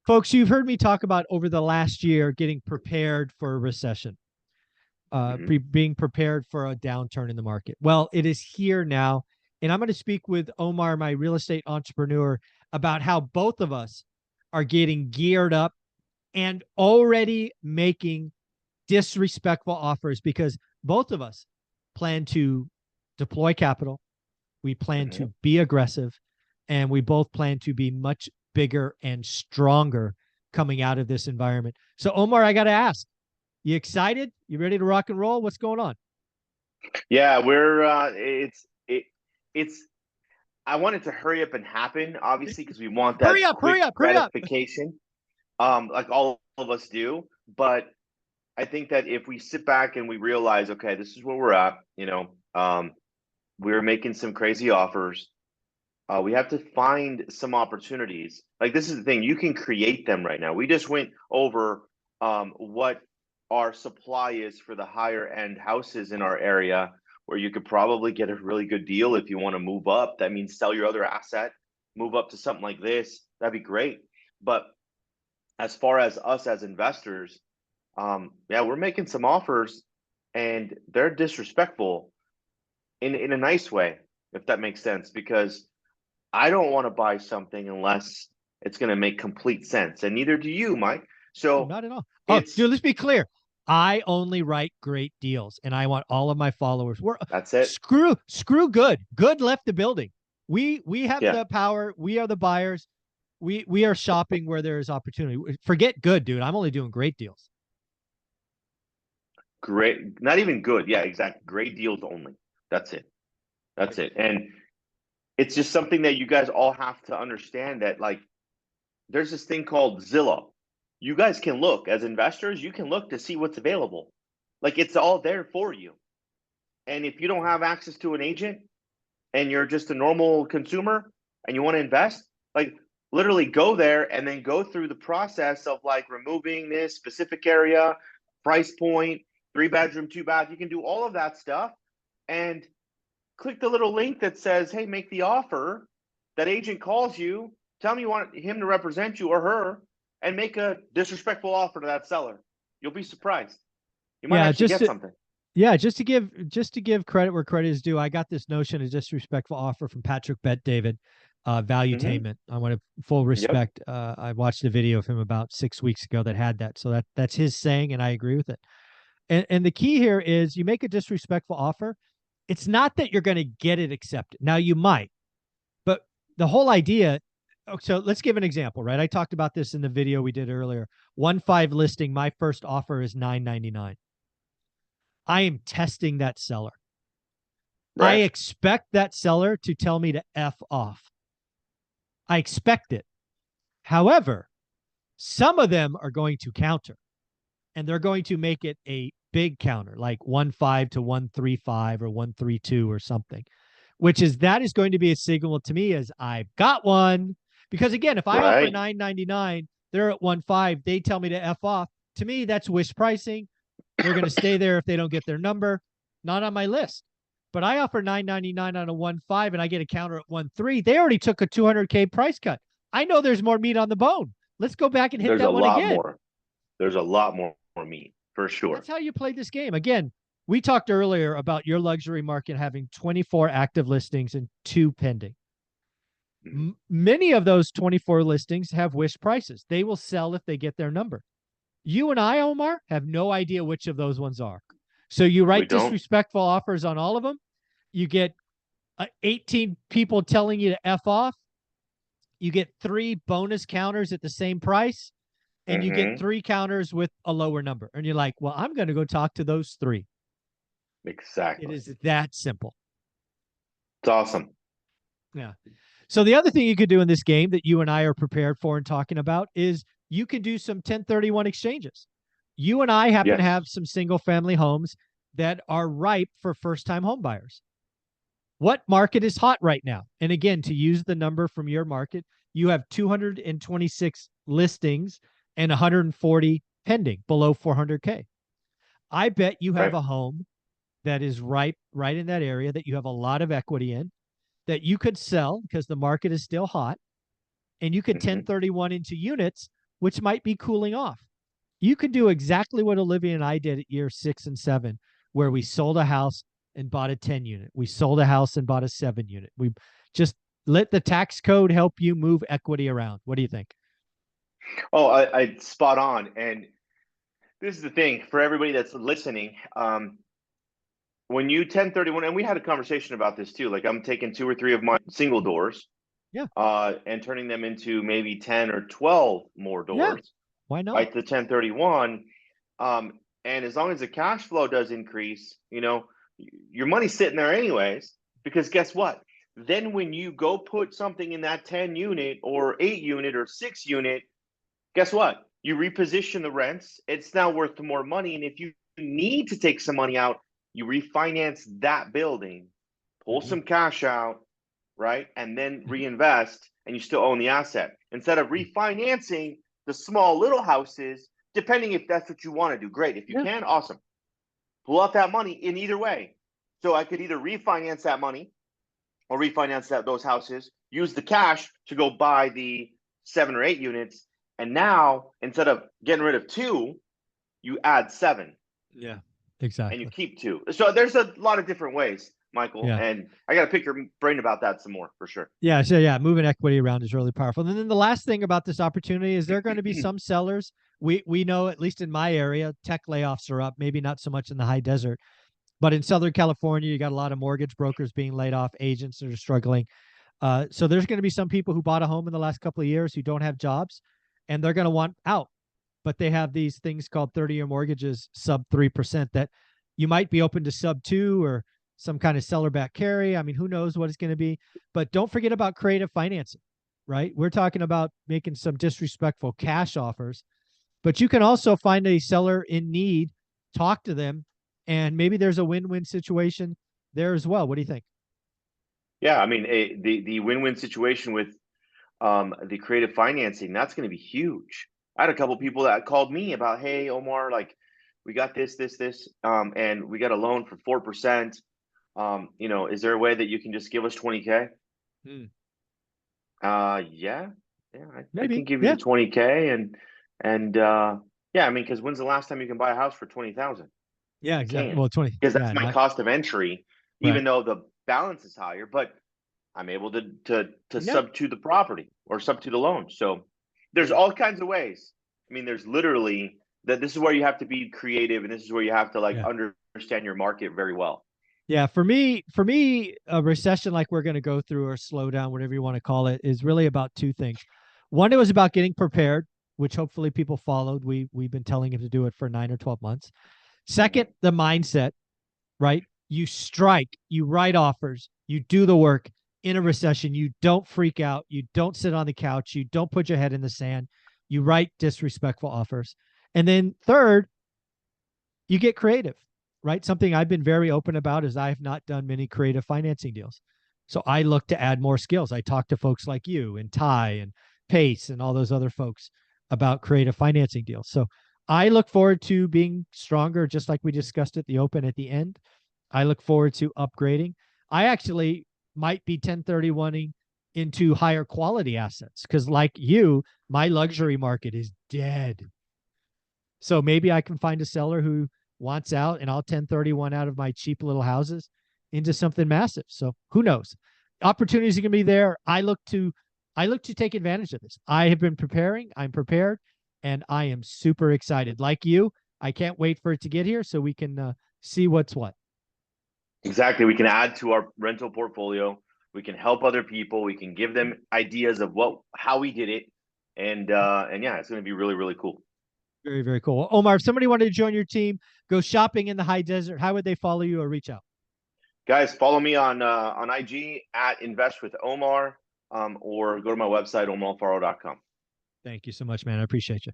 Folks, you've heard me talk about over the last year getting prepared for a recession, Hmm. being prepared for a downturn in the market. Well, it is here now. And I'm going to speak with Omar, my real estate entrepreneur, about how both of us are getting geared up and already making disrespectful offers because both of us plan to deploy capital. We plan Hmm. to be aggressive, and we both plan to be much bigger and stronger coming out of this environment. So, Omar, I got to ask, you excited? You ready to rock and roll? What's going on? Yeah, we're it's I want it to hurry up and happen, obviously, because we want that Hurry up, quick hurry up, hurry up. gratification, like all of us do. But I think that if we sit back and we realize, okay, this is where we're at, we're making some crazy offers. We have to find some opportunities. Like this is the thing, you can create them right now. We just went over what our supply is for the higher end houses in our area, where you could probably get a really good deal if you want to move up. That means sell your other asset, move up to something like this. That'd be great. But as far as us as investors, yeah, we're making some offers and they're disrespectful in a nice way, if that makes sense, because I don't want to buy something unless it's going to make complete sense, and neither do you, Mike. Oh, So not at all. Oh, it's dude, let's be clear. I only write great deals, and I want all of my followers. We're that's it. screw good. Good left the building. We have Yeah, the power. We are the buyers. We are shopping where there is opportunity. Forget good, dude. I'm only doing great deals. great. Not even good. Yeah, exactly. Great deals only. That's it. That's it. And it's just something that you guys all have to understand that like there's this thing called Zillow. You guys can look as investors, you can look to see what's available. Like it's all there for you. And if you don't have access to an agent and you're just a normal consumer and you want to invest, like literally go there and then go through the process of like removing this specific area, price point, 3 bedroom, 2 bath. You can do all of that stuff and click the little link that says, hey, make the offer. That agent calls you, tell him you want him to represent you or her, and make a disrespectful offer to that seller. You'll be surprised. You might Yeah, actually get something. yeah, just to give credit where credit is due. I got this notion of disrespectful offer from Patrick Bet David, Mm-hmm. Valuetainment. I want to full Yep. respect. I watched a video of him about 6 weeks ago that had that. So that's his saying, and I agree with it. And the key here is you make a disrespectful offer. It's not that you're going to get it accepted. Now you might, but the whole idea. So let's give an example, right? I talked about this in the video we did earlier. 1.5 listing. My first offer is 999. I am testing that seller. I Right. expect that seller to tell me to F off. I expect it. However, some of them are going to counter and they're going to make it a big counter, like 1.5 to 1.35 or 1.32 or something, which is that is going to be a signal to me as I've got one. Because again, if I offer Right. 999, they're at 1.5, they tell me to F off. To me, that's wish pricing. They're going to stay there if they don't get their number. Not on my list. But I offer 999 on a 1.5 and I get a counter at 1.3. They already took a 200K price cut. I know there's more meat on the bone. Let's go back and hit There's a that one lot again. more. There's a lot more meat for sure. That's how you play this game. Again, we talked earlier about your luxury market having 24 active listings and 2 pending. Mhm. Many of those 24 listings have wish prices. They will sell if they get their number. You and I, Omar, have no idea which of those ones are. So you We write don't. disrespectful offers on all of them. You get 18 people telling you to F off. You get 3 bonus counters at the same price, and you get Hmm. 3 counters with a lower number. And you're like, well, I'm going to go talk to those 3. It Exactly. is that simple. It's awesome. Yeah. So the other thing you could do in this game that you and I are prepared for and talking about is you can do some 1031 exchanges. You and I happen to Yes. have some single family homes that are ripe for first time home buyers. What market is hot right now? And again, to use the number from your market, you have 226 listings and 140 pending below 400K. I bet you have Right. a home that is ripe right in that area that you have a lot of equity in that you could sell because the market is still hot and you could Hmm. 1031 into units which might be cooling off. You could do exactly what Olivia and I did at year 6 and 7, where we sold a house and bought a 10 unit. We sold a house and bought a 7 unit. We just let the tax code help you move equity around. What do you think? Oh, I spot on. And this is the thing for everybody that's listening. When you 1031, and we had a conversation about this too. Like I'm taking 2 or 3 of my single doors, Yeah. and turning them into maybe 10 or 12 more Yeah. doors, Why not? right? The 1031. And as long as the cash flow does increase, your money's sitting there anyways, because guess what? Then when you go put something in that 10 unit or 8 unit or 6 unit, guess what? You reposition the rents. It's now worth more money. And if you need to take some money out, you refinance that building, pull Mhm. some cash out, right? And then reinvest, and you still own the asset. Instead of refinancing the small little houses, depending if that's what you want to do, great. If you Yeah. can, awesome. Pull out that money in either way. So I could either refinance that money or refinance those houses, use the cash to go buy the 7 or 8 units. And now, instead of getting rid of 2, you add 7 Yeah. and you Exactly. keep 2. So there's a lot of different ways, Michael. Yeah. And I got to pick your brain about that some more for sure. Yeah. So yeah, moving equity around is really powerful. And then the last thing about this opportunity is there are going to be some sellers. We know, at least in my area, tech layoffs are up, maybe not so much in the high desert, but in Southern California, you got a lot of mortgage brokers being laid off, agents that are struggling. So there's going to be some people who bought a home in the last couple of years who don't have jobs, and they're going to want out, but they have these things called 30-year mortgages sub 3% that you might be open to sub 2 or some kind of seller back carry. I mean, who knows what it's going to be, but don't forget about creative financing, right? We're talking about making some disrespectful cash offers, but you can also find a seller in need, talk to them, and maybe there's a win-win situation there as well. What do you think? Yeah, I mean, the win-win situation with the creative financing, that's going to be huge. I had a couple people that called me about, hey, Omar, like we got this, and we got a loan for 4%. Is there a way that you can just give us 20K? Hmm. Yeah, I can Maybe. give you the Yeah. 20K, and yeah, I mean, because when's the last time you can buy a house for 20,000? Yeah, You exactly. can't, Well, 20. because that's Yeah, my not cost of entry, right. even though the balance is higher, but I'm able to Yeah. sub to the property or sub to the loan. So there's Yeah. all kinds of ways. I mean, there's literally that this is where you have to be creative, and this is where you have to like Yeah. understand your market very well. Yeah. For me, a recession like we're going to go through or slowdown, whatever you want to call it, is really about two things. One, it was about getting prepared, which hopefully people followed. We've been telling him to do it for 9 or 12 months. Mhm. Second, the mindset, right? You strike, you write offers, you do the work in a recession. You don't freak out. You don't sit on the couch. You don't put your head in the sand. You write disrespectful offers. And then third, you get creative, right? Something I've been very open about is I have not done many creative financing deals. So I look to add more skills. I talk to folks like you and Ty and Pace and all those other folks about creative financing deals. So I look forward to being stronger, just like we discussed at the open at the end. I look forward to upgrading. I actually might be 1031ing into higher quality assets because, like you, my luxury market is dead. So maybe I can find a seller who wants out and I'll 1031 out of my cheap little houses into something massive. So who knows? Opportunities are going to be there. I look to take advantage of this. I have been preparing. I'm prepared, and I am super excited. Like you, I can't wait for it to get here so we can see what's what. Exactly. We can add to our rental portfolio. We can help other people. We can give them ideas of how we did it, and yeah, it's going to be really really cool. Very, very cool. Well, Omar, if somebody wanted to join your team, go shopping in the high desert, how would they follow you or reach out? Guys, follow me on IG at Invest with Omar, or go to my website omarfaro.com. Thank you so much, man. I appreciate you.